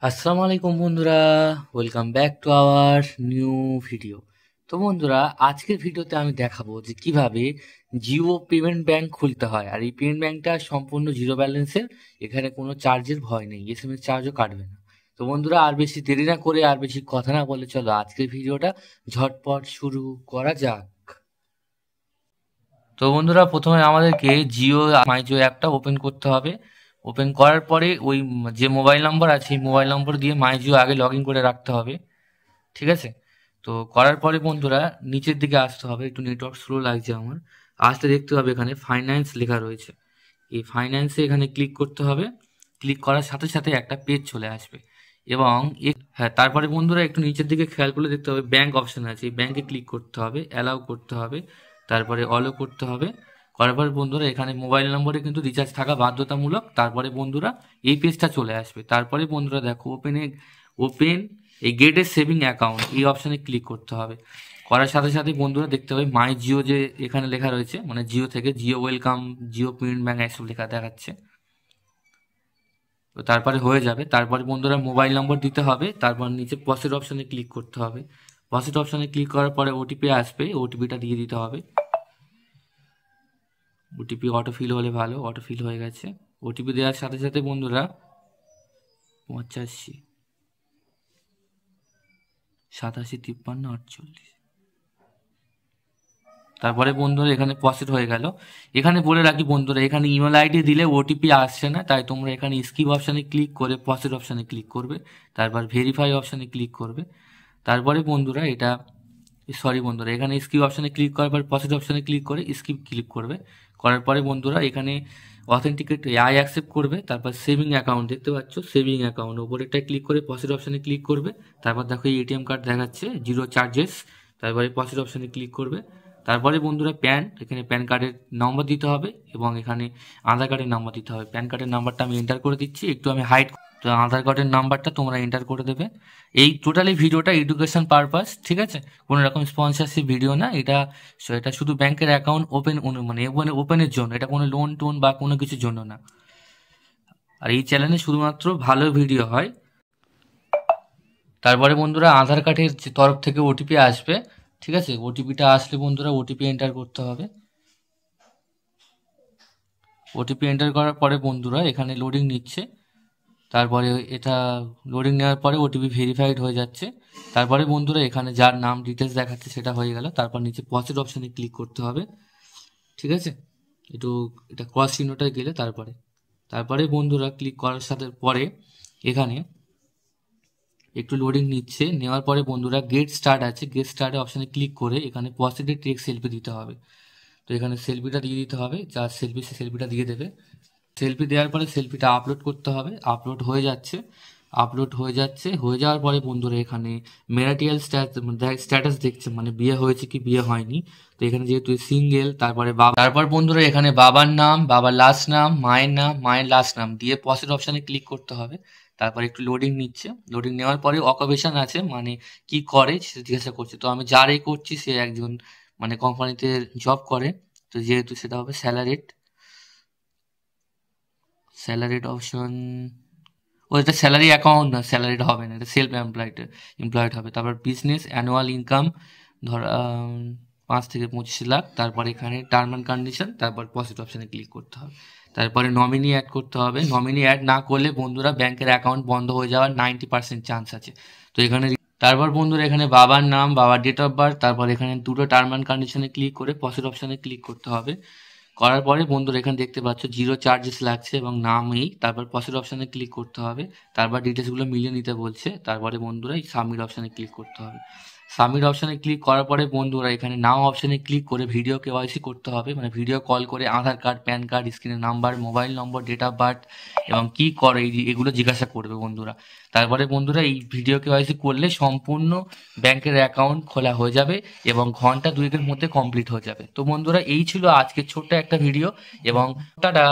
আসসালামু আলাইকুম বন্ধুরা, welcome back to our new video. তো বন্ধুরা, আজকের ভিডিওতে আমি দেখাবো যে কিভাবে জিও পেমেন্ট ব্যাংক খুলতে হয়। আর এই পেমেন্ট ব্যাংকটা সম্পূর্ণ জিরো ব্যালেন্সের, এখানে কোনো চার্জের ভয় নেই, এসএমএস চার্জও কাটবে না। তো বন্ধুরা, আর বেশি দেরি না করে আর বেশি কথা না বলে চলো আজকের ভিডিওটা ঝটপট শুরু করা যাক। তো বন্ধুরা, প্রথমে আমাদেরকে জিও মাই জিও অ্যাপটা ওপেন করতে হবে। ওপেন করার পরে ওই যে মোবাইল নম্বর আছে এই মোবাইল নম্বর দিয়ে মাই জিও আগে লগ ইন করে রাখতে হবে, ঠিক আছে? তো করার পরে বন্ধুরা নিচের দিকে আসতে হবে, একটু নেটওয়ার্ক স্লো লাগছে আমার। আসতে দেখতে হবে এখানে ফাইন্যান্স লেখা রয়েছে, এই ফাইন্যান্সে এখানে ক্লিক করতে হবে। ক্লিক করার সাথে সাথে একটা পেজ চলে আসবে এবং হ্যাঁ, তারপরে বন্ধুরা একটু নিচের দিকে খেয়াল করলে দেখতে হবে ব্যাংক অপশন আছে, এই ব্যাংকে ক্লিক করতে হবে, অ্যালাউ করতে হবে, তারপরে অলো করতে হবে। করার পর বন্ধুরা এখানে মোবাইল নম্বরে কিন্তু রিচার্জ থাকা বাধ্যতামূলক। তারপরে বন্ধুরা এই পেজটা চলে আসবে। তারপরে বন্ধুরা দেখো ওপেন এই গেটের সেভিং অ্যাকাউন্ট এই অপশানে ক্লিক করতে হবে। করার সাথে সাথে বন্ধুরা দেখতে হবে মাই জিও যে এখানে লেখা রয়েছে, মানে জিও থেকে Jio welcome, Jio payment bank এসব লেখা দেখাচ্ছে। তো তারপরে হয়ে যাবে। তারপরে বন্ধুরা মোবাইল নম্বর দিতে হবে, তারপর নিচে পসেট অপশানে ক্লিক করতে হবে। পসেট অপশানে ক্লিক করার পরে ওটিপি আসবে, ওটিপিটা দিয়ে দিতে হবে। ওটিপি অটো ফিল হলে ভালো, অটো ফিল হয়ে গেছে। ওটিপি দেওয়ার সাথে সাথে বন্ধুরা 85 87 53 48, তারপরে বন্ধুরা এখানে প্রসেস হয়ে গেল। এখানে বলে রাখি বন্ধুরা, এখানে ইমেল আইডি দিলে ওটিপি আসছে না, তাই তোমরা এখানে স্কিপ অপশানে ক্লিক করে প্রসেস অপশানে ক্লিক করবে, তারপর ভেরিফাই অপশানে ক্লিক করবে। তারপরে বন্ধুরা বন্ধুরা এখানে স্কিপ অপশানে ক্লিক করার পর প্রসেস অপশানে ক্লিক করে স্কিপ ক্লিক করবে। করার পরে বন্ধুরা এখানে অথেন্টিকেট আই অ্যাকসেপ্ট করবে। তারপর সেভিং অ্যাকাউন্ট দেখতে পাচ্ছ, সেভিং অ্যাকাউন্ট ওপরেরটায় ক্লিক করে প্রসেস অপশানে ক্লিক করবে। তারপর দেখো এই এটিএম কার্ড দেখাচ্ছে জিরো চার্জেস, তারপরে প্রসেস অপশানে ক্লিক করবে। তারপরে বন্ধুরা এখানে প্যান কার্ডের নম্বর দিতে হবে এবং এখানে আধার কার্ডের নাম্বার দিতে হবে। প্যান কার্ডের নাম্বারটা আমি এন্টার করে দিচ্ছি, একটু আমি হাইড। তো আধার কার্ডের নাম্বারটা তোমরা এন্টার করে দেবে। এই টোটালি ভিডিওটা এডুকেশন পারপাস, ঠিক আছে? কোনো রকম স্পন্সরশিপ ভিডিও না এটা। এটা শুধু ব্যাংকের অ্যাকাউন্ট মানে ওপেনের জন্য, এটা কোনো লোন টোন বা কোনো কিছুর জন্য না। আর এই চ্যানেলে শুধুমাত্র ভালো ভিডিও হয়। তারপরে বন্ধুরা আধার কার্ডের যে তরফ থেকে ওটিপি আসবে, ঠিক আছে? ওটিপিটা আসলে বন্ধুরা ওটিপি এন্টার করতে হবে। ওটিপি এন্টার করার পরে বন্ধুরা এখানে লোডিং নিচ্ছে। তারপরে এটা লোডিং নেওয়ার পরে ওটিপি ভেরিফাইড হয়ে যাচ্ছে। তারপরে বন্ধুরা এখানে যার নাম ডিটেলস দেখাচ্ছে সেটা হয়ে গেল। তারপর নিচে প্রসেস অপশানে ক্লিক করতে হবে, ঠিক আছে? এটা ক্রস চিহ্নটা গেলে তারপরে বন্ধুরা ক্লিক করার সাথে পরে এখানে একটু লোডিং নিচ্ছে। নেওয়ার পরে বন্ধুরা গেট স্টার্ট আছে, গেট স্টার্টে অপশানে ক্লিক করে এখানে পজিটিভ টেক সেলফি দিতে হবে। তো এখানে সেলফিটা দিয়ে দিতে হবে, যার সেলফি সে সেলফিটা দিয়ে দেবে। সেলফি দেওয়ার পরে সেলফিটা আপলোড করতে হবে। আপলোড হয়ে যাওয়ার পরে বন্ধুরা এখানে ম্যারিটাল স্ট্যাটাস দেখছে, মানে বিয়ে হয়েছে কি বিয়ে হয়নি। তো এখানে যেহেতু সিঙ্গেল, তারপর বন্ধুরা এখানে বাবার নাম, বাবার লাস্ট নাম, মায়ের নাম, মায়ের লাস্ট নাম দিয়ে পসেট অপশানে ক্লিক করতে হবে। তারপর একটু লোডিং নিচ্ছে। লোডিং নেওয়ার পরে অকুপেশন আছে, মানে কি করে সেটা জিজ্ঞাসা করছে। তো আমি যারাই করছি সে একজন মানে কোম্পানিতে জব করে, তো যেহেতু সেটা হবে স্যালারিড অপশন। ও এটা স্যালারি অ্যাকাউন্ট না, স্যালারিড হবে না, এটা সেলফ এমপ্লয়েড হবে। তারপর বিজনেস অ্যানুয়াল ইনকাম ধর 5 থেকে 25 লাখ। তারপর এখানে টার্ম অ্যান্ড কন্ডিশন, তারপর পজিটিভ অপশানে ক্লিক করতে হবে। তারপরে নমিনি অ্যাড করতে হবে। নমিনি অ্যাড না করলে বন্ধুরা ব্যাংকের অ্যাকাউন্ট বন্ধ হয়ে যাওয়ার 90% চান্স আছে। তো তারপর বন্ধুরা এখানে বাবার নাম, বাবার ডেট অফ বার্থ, তারপর এখানে দুটো টার্ম অ্যান্ড কন্ডিশনে ক্লিক করে পজিটিভ অপশানে ক্লিক করতে হবে। করার পরে বন্ধুরা এখানে দেখতে পাচ্ছ জিরো চার্জেস লাগছে এবং নামই, তারপর পসেট অপশানে ক্লিক করতে হবে। তারপর ডিটেলসগুলো মিলিয়ে নিতে বলছে। তারপরে বন্ধুরা এই সাবমিট অপশানে ক্লিক করতে হবে। সাবমিট অপশানে ক্লিক করার পরে বন্ধুরা এখানে নাও অপশানে ক্লিক করে ভিডিও কেওয়াইসি করতে হবে, মানে ভিডিও কল করে আধার কার্ড, প্যান কার্ড, স্ক্রিনের number, mobile number, date of birth এবং কী করে এগুলো জিজ্ঞাসা করবে বন্ধুরা। তারপরে বন্ধুরা এই ভিডিও কেওয়াইসি করলে সম্পূর্ণ ব্যাংকের অ্যাকাউন্ট খোলা হয়ে যাবে এবং ঘন্টা 2-এর মধ্যে কমপ্লিট হয়ে যাবে। তো বন্ধুরা এই ছিল আজকে ছোট্ট একটা ভিডিও এবং টাটা।